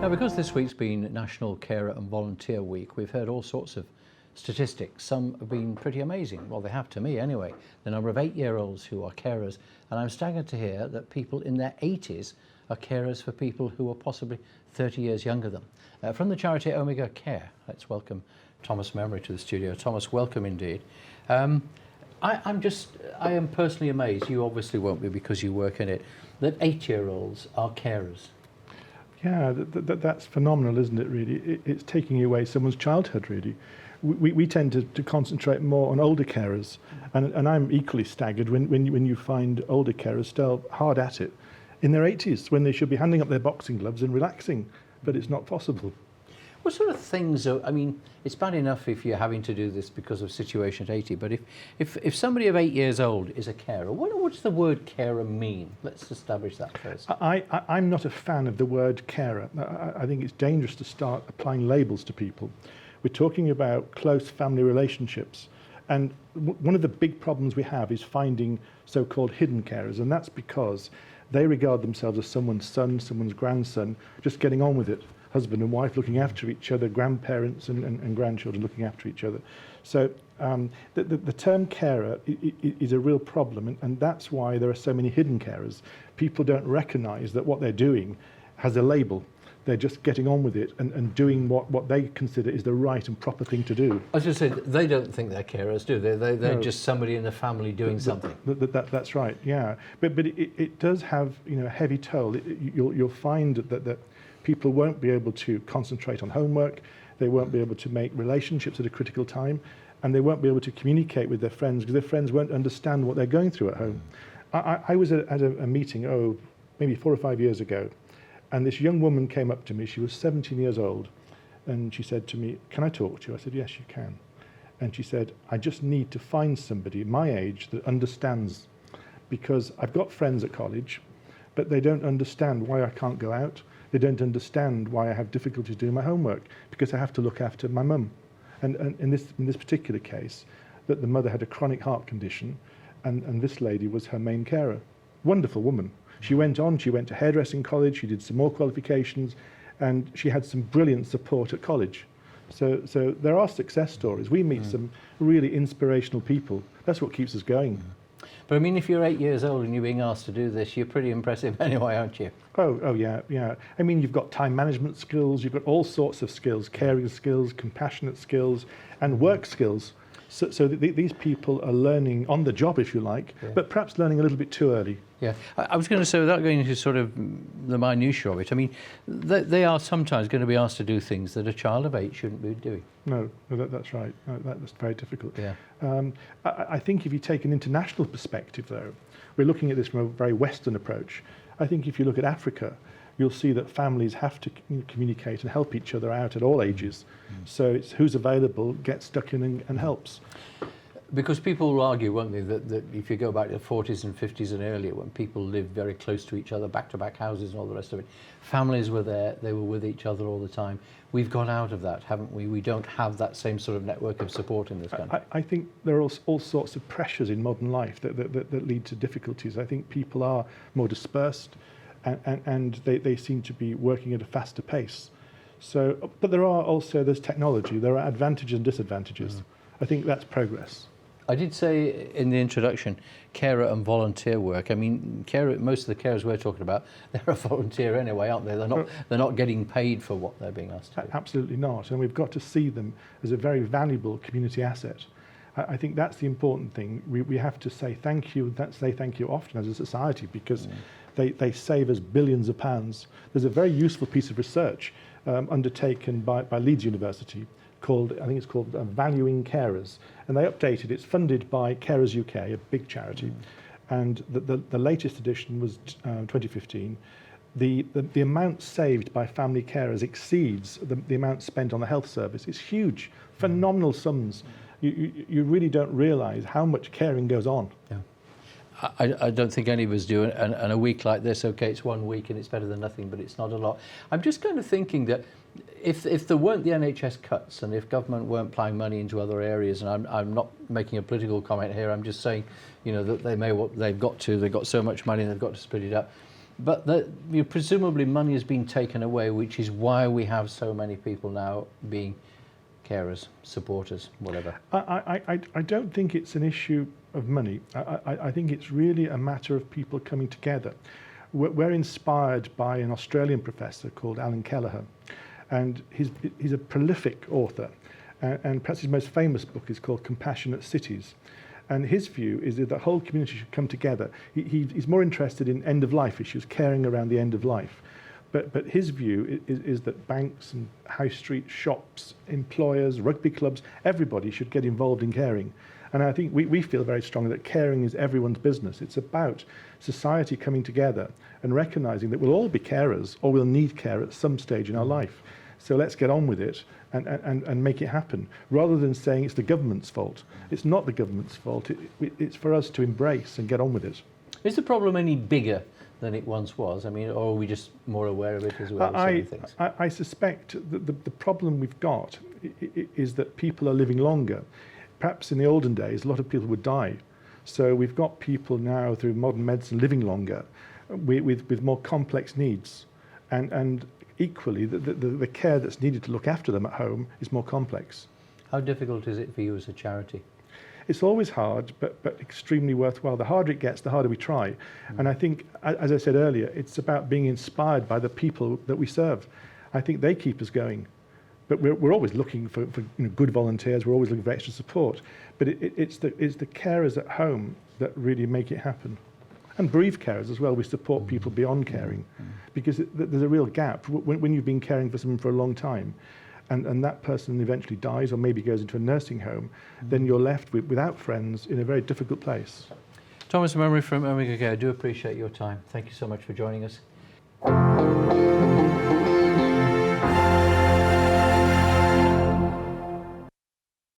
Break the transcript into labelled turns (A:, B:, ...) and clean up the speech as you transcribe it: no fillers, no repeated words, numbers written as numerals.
A: Now, because this week's been National Carer and Volunteer Week, we've heard all sorts of statistics. Some have been pretty amazing. Well, they have to me anyway. The number of 8-year-olds who are carers. And I'm staggered to hear that people in their 80s are carers for people who are possibly 30 years younger than them. From the charity Omega Care, let's welcome Thomas Memery to the studio. Thomas, welcome indeed. I am personally amazed, you obviously won't be because you work in it, that 8-year-olds are carers.
B: Yeah, that's phenomenal, isn't it, really? It's taking away someone's childhood, really. We tend to concentrate more on older carers, and I'm equally staggered when you find older carers still hard at it in their 80s, when they should be handing up their boxing gloves and relaxing, but it's not possible.
A: What sort of things are, I mean, it's bad enough if you're having to do this because of situation at 80, but if somebody of 8 years old is a carer, what does the word carer mean? Let's establish that first.
B: I'm not a fan of the word carer. I think it's dangerous to start applying labels to people. We're talking about close family relationships, and one of the big problems we have is finding so-called hidden carers, and that's because they regard themselves as someone's son, someone's grandson, just getting on with it. Husband and wife looking after each other, grandparents and grandchildren looking after each other. So the term carer is a real problem, and that's why there are so many hidden carers. People don't recognise that what they're doing has a label. They're just getting on with it and doing what they consider is the right and proper thing to do.
A: I was going to say, they don't think they're carers, do they? They're
B: No.
A: Just somebody in the family doing something.
B: That's right, yeah. But it does have, a heavy toll. You'll find that people won't be able to concentrate on homework, they won't be able to make relationships at a critical time, and they won't be able to communicate with their friends because their friends won't understand what they're going through at home. I was at a meeting, maybe 4 or 5 years ago, and this young woman came up to me. She was 17 years old, and she said to me, "Can I talk to you?" I said, "Yes, you can." And she said, "I just need to find somebody my age that understands, because I've got friends at college, but they don't understand why I can't go out. They don't understand why I have difficulties doing my homework, because I have to look after my mum." And in this particular case, that the mother had a chronic heart condition, and this lady was her main carer. Wonderful woman. She went to hairdressing college, she did some more qualifications, and she had some brilliant support at college. So there are success stories. We meet some really inspirational people. That's what keeps us going.
A: But I mean, if you're 8 years old and you're being asked to do this, you're pretty impressive anyway, aren't you?
B: Oh yeah. I mean, you've got time management skills, you've got all sorts of skills, caring skills, compassionate skills, and work skills. So these people are learning on the job, if you like, but perhaps learning a little bit too early.
A: Yeah, I was going to say, without going into sort of the minutiae of it, I mean, they are sometimes going to be asked to do things that a child of 8 shouldn't be doing.
B: No, that's right. No, that's very difficult.
A: Yeah.
B: I think if you take an international perspective, though, we're looking at this from a very Western approach. I think if you look at Africa, you'll see that families have to communicate and help each other out at all ages. So it's who's available, gets stuck in and helps.
A: Because people will argue, won't they, that if you go back to the 40s and 50s and earlier, when people lived very close to each other, back-to-back houses and all the rest of it, families were there, they were with each other all the time. We've got out of that, haven't we? We don't have that same sort of network of support in this country.
B: I think there are all sorts of pressures in modern life that lead to difficulties. I think people are more dispersed, and they seem to be working at a faster pace. So, but there's technology, there are advantages and disadvantages. I think that's progress.
A: I did say in the introduction, carer and volunteer work. I mean, most of the carers we're talking about, they're a volunteer anyway, aren't they? They're not getting paid for what they're being asked to do.
B: Absolutely not, and we've got to see them as a very valuable community asset. I think that's the important thing. We have to say thank you often as a society, because they save us billions of pounds. There's a very useful piece of research undertaken by Leeds University called, I think it's called Valuing Carers, and they updated. It's funded by Carers UK, a big charity, and the latest edition was 2015. The amount saved by family carers exceeds the amount spent on the health service. It's huge, phenomenal sums. You really don't realise how much caring goes on.
A: Yeah. I don't think any of us do, and a week like this, okay, it's 1 week and it's better than nothing, but it's not a lot. I'm just kind of thinking that if there weren't the NHS cuts, and if government weren't ploughing money into other areas, and I'm not making a political comment here, I'm just saying, that they've got so much money and they've got to split it up. But presumably money has been taken away, which is why we have so many people now being carers, supporters, whatever.
B: I don't think it's an issue of money. I think it's really a matter of people coming together. We're inspired by an Australian professor called Alan Kelleher, and he's a prolific author, and perhaps his most famous book is called Compassionate Cities. And his view is that the whole community should come together. He's more interested in end-of-life issues, caring around the end of life. But his view is that banks and high street shops, employers, rugby clubs, everybody should get involved in caring. And I think we feel very strongly that caring is everyone's business. It's about society coming together and recognising that we'll all be carers or we'll need care at some stage in our life. So let's get on with it and make it happen, rather than saying it's the government's fault. It's not the government's fault. It's for us to embrace and get on with it.
A: Is the problem any bigger than it once was? I mean, or are we just more aware of it as well?
B: I suspect that the problem we've got is that people are living longer. Perhaps in the olden days, a lot of people would die. So we've got people now through modern medicine living longer with more complex needs. And equally, the care that's needed to look after them at home is more complex.
A: How difficult is it for you as a charity?
B: It's always hard, but extremely worthwhile. The harder it gets, the harder we try. And I think, as I said earlier, it's about being inspired by the people that we serve. I think they keep us going. But we're always looking for good volunteers. We're always looking for extra support. But it's the carers at home that really make it happen. And bereaved carers as well. We support people beyond caring, because there's a real gap when you've been caring for someone for a long time, and that person eventually dies or maybe goes into a nursing home, then you're left without friends in a very difficult place.
A: Thomas Memery from Omega Care, I do appreciate your time. Thank you so much for joining us.